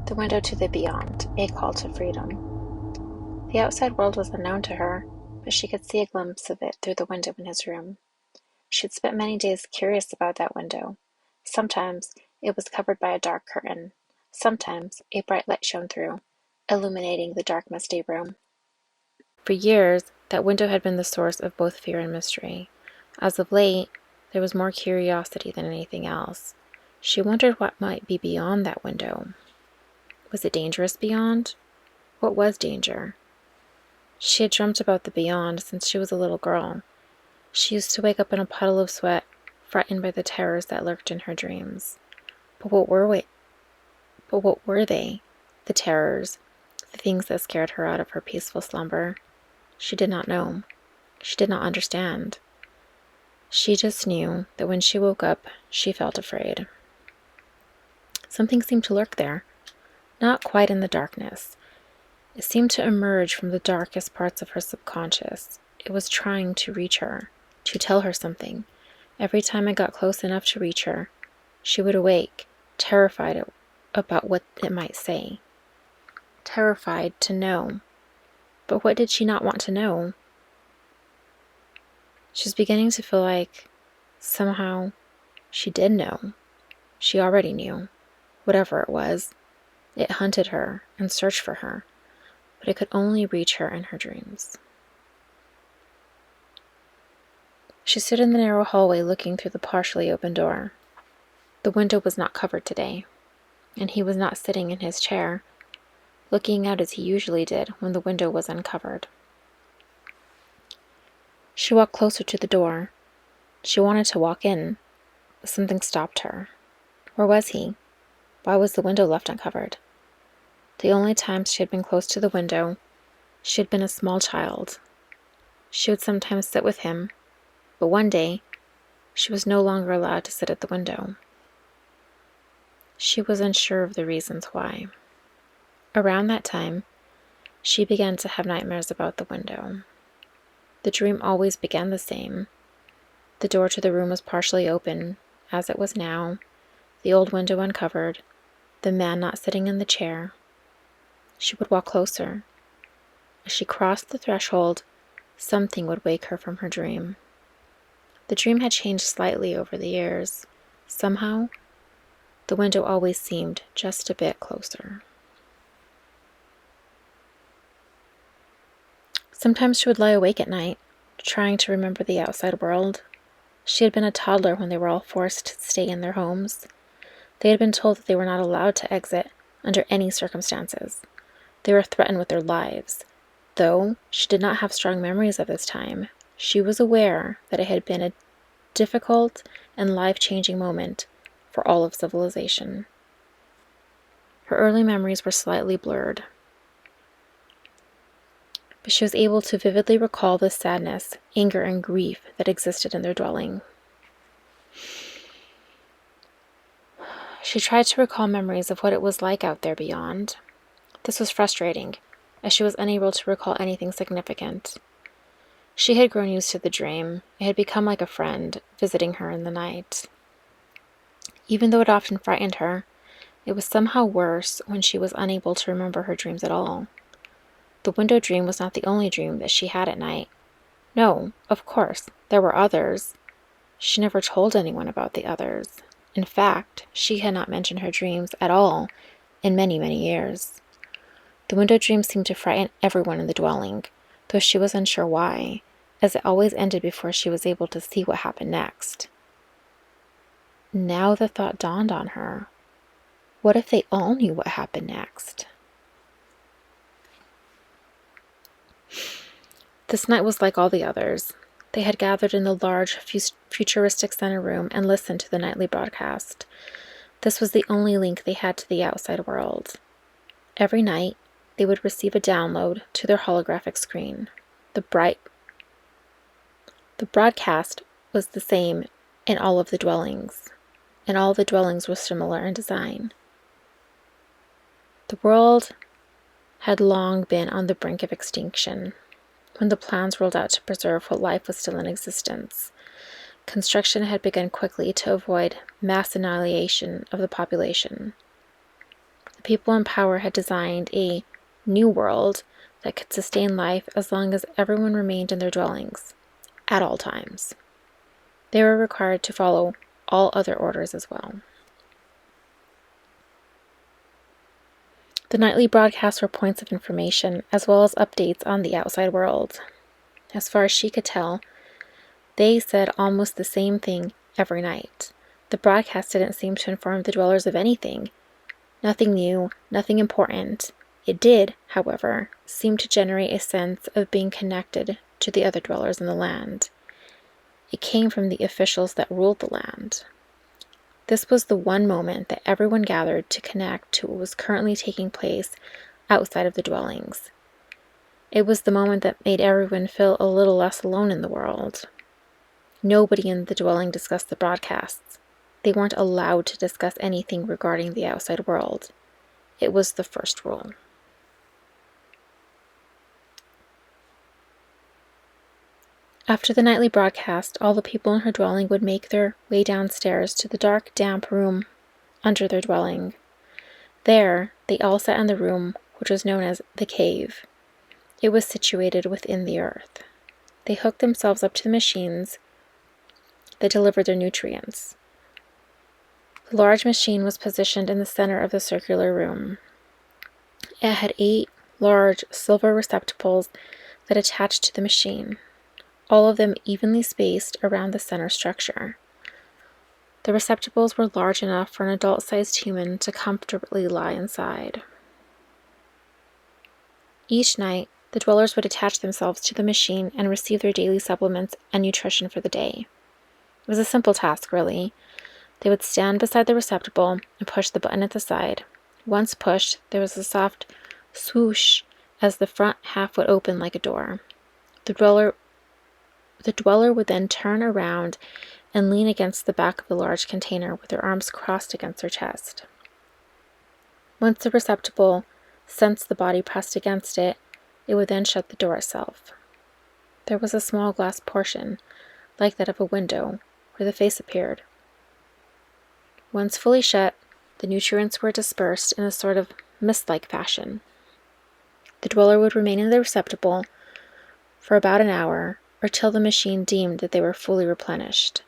The window to the beyond, a call to freedom. The outside world was unknown to her, but she could see a glimpse of it through the window in his room. She had spent many days curious about that window. Sometimes it was covered by a dark curtain. Sometimes a bright light shone through, illuminating the dark, musty room. For years, that window had been the source of both fear and mystery. As of late, there was more curiosity than anything else. She wondered what might be beyond that window. Was it dangerous beyond? What was danger? She had dreamt about the beyond since she was a little girl. She used to wake up in a puddle of sweat, frightened by the terrors that lurked in her dreams. But what were they? The terrors, the things that scared her out of her peaceful slumber. She did not know. She did not understand. She just knew that when she woke up, she felt afraid. Something seemed to lurk there, not quite in the darkness. It seemed to emerge from the darkest parts of her subconscious. It was trying to reach her, to tell her something. Every time I got close enough to reach her, she would awake, terrified about what it might say. Terrified to know. But what did she not want to know? She was beginning to feel like somehow she did know. She already knew. Whatever it was, it hunted her and searched for her, but it could only reach her in her dreams. She stood in the narrow hallway looking through the partially open door. The window was not covered today, and he was not sitting in his chair, looking out as he usually did when the window was uncovered. She walked closer to the door. She wanted to walk in, but something stopped her. Where was he? Why was the window left uncovered? The only times she had been close to the window, she had been a small child. She would sometimes sit with him, but one day, she was no longer allowed to sit at the window. She was unsure of the reasons why. Around that time, she began to have nightmares about the window. The dream always began the same. The door to the room was partially open, as it was now, the old window uncovered, the man not sitting in the chair. She would walk closer. As she crossed the threshold, something would wake her from her dream. The dream had changed slightly over the years. Somehow, the window always seemed just a bit closer. Sometimes she would lie awake at night, trying to remember the outside world. She had been a toddler when they were all forced to stay in their homes. They had been told that they were not allowed to exit under any circumstances. They were threatened with their lives. Though she did not have strong memories of this time, she was aware that it had been a difficult and life-changing moment for all of civilization. Her early memories were slightly blurred, but she was able to vividly recall the sadness, anger, and grief that existed in their dwelling. She tried to recall memories of what it was like out there beyond. This was frustrating, as she was unable to recall anything significant. She had grown used to the dream. It had become like a friend, visiting her in the night. Even though it often frightened her, it was somehow worse when she was unable to remember her dreams at all. The window dream was not the only dream that she had at night. No, of course, there were others. She never told anyone about the others. In fact, she had not mentioned her dreams at all in many, many years. The window dream seemed to frighten everyone in the dwelling, though she was unsure why, as it always ended before she was able to see what happened next. Now the thought dawned on her. What if they all knew what happened next? This night was like all the others. They had gathered in the large, futuristic center room and listened to the nightly broadcast. This was the only link they had to the outside world. Every night, they would receive a download to their holographic screen. The broadcast was the same in all of the dwellings, and all the dwellings were similar in design. The world had long been on the brink of extinction when the plans rolled out to preserve what life was still in existence. Construction had begun quickly to avoid mass annihilation of the population. People in power had designed a new world that could sustain life as long as everyone remained in their dwellings, at all times. They were required to follow all other orders as well. The nightly broadcasts were points of information, as well as updates on the outside world. As far as she could tell, they said almost the same thing every night. The broadcast didn't seem to inform the dwellers of anything. Nothing new, nothing important. It did, however, seem to generate a sense of being connected to the other dwellers in the land. It came from the officials that ruled the land. This was the one moment that everyone gathered to connect to what was currently taking place outside of the dwellings. It was the moment that made everyone feel a little less alone in the world. Nobody in the dwelling discussed the broadcasts. They weren't allowed to discuss anything regarding the outside world. It was the first rule. After the nightly broadcast, all the people in her dwelling would make their way downstairs to the dark, damp room under their dwelling. There, they all sat in the room, which was known as the cave. It was situated within the earth. They hooked themselves up to the machines that delivered their nutrients. The large machine was positioned in the center of the circular room. It had 8 large silver receptacles that attached to the machine, all of them evenly spaced around the center structure. The receptacles were large enough for an adult-sized human to comfortably lie inside. Each night, the dwellers would attach themselves to the machine and receive their daily supplements and nutrition for the day. It was a simple task, really. They would stand beside the receptacle and push the button at the side. Once pushed, there was a soft swoosh as the front half would open like a door. The dweller would then turn around and lean against the back of the large container with their arms crossed against her chest. Once the receptacle sensed the body pressed against it, it would then shut the door itself. There was a small glass portion, like that of a window, where the face appeared. Once fully shut, the nutrients were dispersed in a sort of mist-like fashion. The dweller would remain in the receptacle for about an hour, or till the machine deemed that they were fully replenished.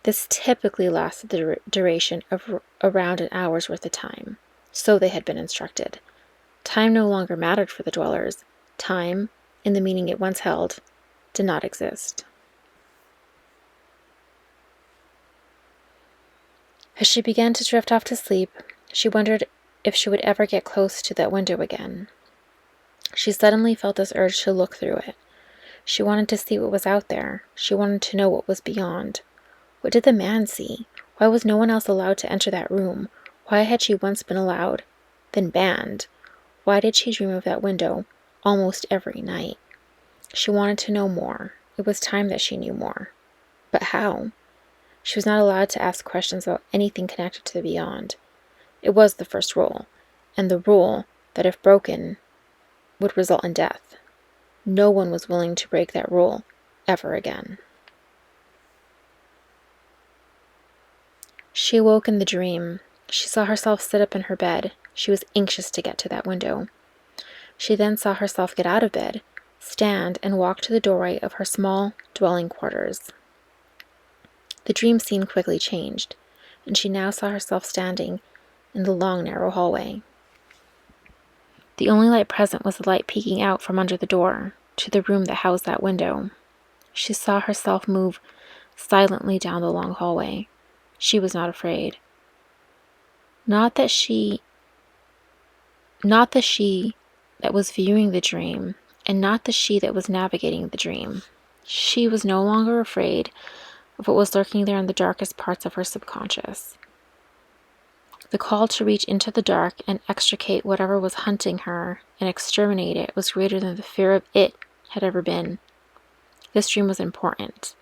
This typically lasted the duration of around an hour's worth of time. So they had been instructed. Time no longer mattered for the dwellers. Time, in the meaning it once held, did not exist. As she began to drift off to sleep, she wondered if she would ever get close to that window again. She suddenly felt this urge to look through it. She wanted to see what was out there. She wanted to know what was beyond. What did the man see? Why was no one else allowed to enter that room? Why had she once been allowed, then banned? Why did she dream of that window almost every night? She wanted to know more. It was time that she knew more. But how? She was not allowed to ask questions about anything connected to the beyond. It was the first rule, and the rule that if broken would result in death. No one was willing to break that rule ever again. She awoke in the dream. She saw herself sit up in her bed. She was anxious to get to that window. She then saw herself get out of bed, stand, and walk to the doorway of her small dwelling quarters. The dream scene quickly changed, and she now saw herself standing in the long, narrow hallway. The only light present was the light peeking out from under the door to the room that housed that window. She saw herself move silently down the long hallway. She was not afraid. Not the she that was viewing the dream, and not the she that was navigating the dream. She was no longer afraid of what was lurking there in the darkest parts of her subconscious. The call to reach into the dark and extricate whatever was hunting her and exterminate it was greater than the fear of it had ever been. This dream was important.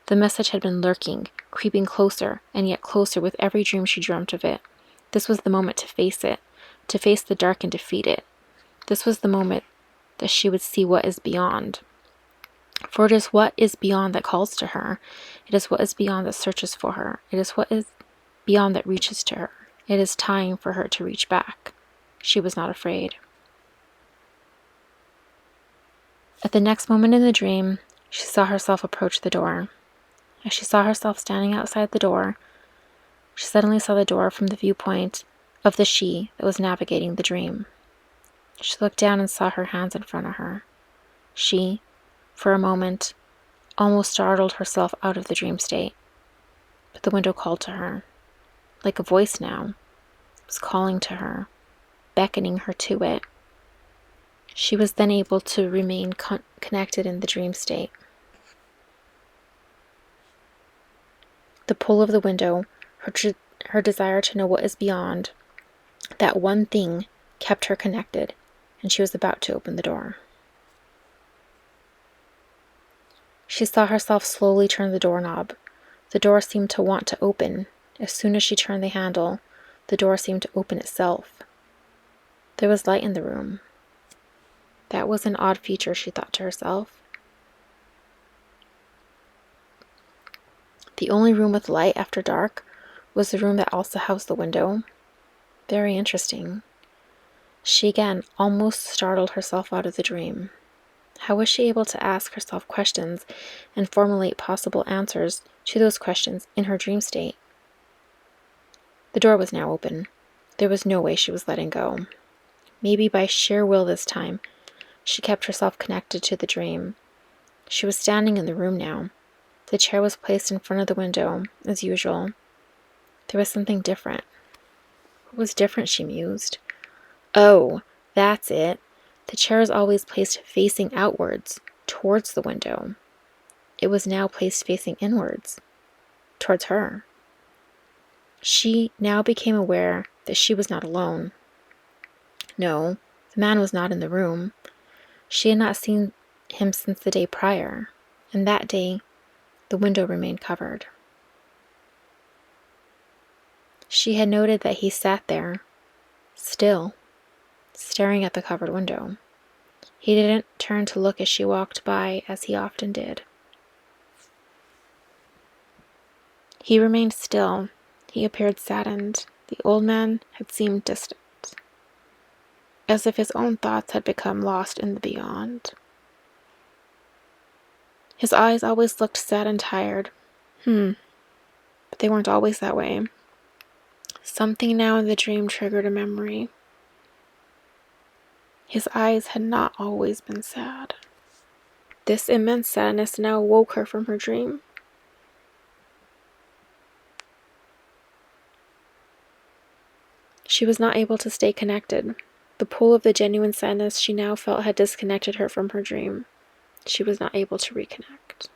The message had been lurking, creeping closer and yet closer with every dream she dreamt of it. This was the moment to face it, to face the dark and defeat it. This was the moment that she would see what is beyond. For it is what is beyond that calls to her. It is what is beyond that searches for her. It is what is beyond that reaches to her. It is time for her to reach back. She was not afraid. At the next moment in the dream, she saw herself approach the door. As she saw herself standing outside the door, she suddenly saw the door from the viewpoint of the she that was navigating the dream. She looked down and saw her hands in front of her. She, for a moment, almost startled herself out of the dream state. But the window called to her. Like a voice now, it was calling to her, beckoning her to it. She was then able to remain connected in the dream state. The pull of the window, her desire to know what is beyond, that one thing kept her connected, and she was about to open the door. She saw herself slowly turn the doorknob. The door seemed to want to open. As soon as she turned the handle, the door seemed to open itself. There was light in the room. That was an odd feature, she thought to herself. The only room with light after dark was the room that also housed the window. Very interesting. She again almost startled herself out of the dream. How was she able to ask herself questions and formulate possible answers to those questions in her dream state? The door was now open. There was no way she was letting go. Maybe by sheer will this time, she kept herself connected to the dream. She was standing in the room now. The chair was placed in front of the window, as usual. There was something different. What was different, she mused. Oh, that's it. The chair was always placed facing outwards, towards the window. It was now placed facing inwards, towards her. She now became aware that she was not alone. No, the man was not in the room. She had not seen him since the day prior, and that day the window remained covered. She had noted that he sat there, still, staring at the covered window. He didn't turn to look as she walked by, as he often did. He remained still. He appeared saddened. The old man had seemed distant, as if his own thoughts had become lost in the beyond. His eyes always looked sad and tired. But they weren't always that way. Something now in the dream triggered a memory. His eyes had not always been sad. This immense sadness now woke her from her dream. She was not able to stay connected. The pull of the genuine sadness she now felt had disconnected her from her dream. She was not able to reconnect.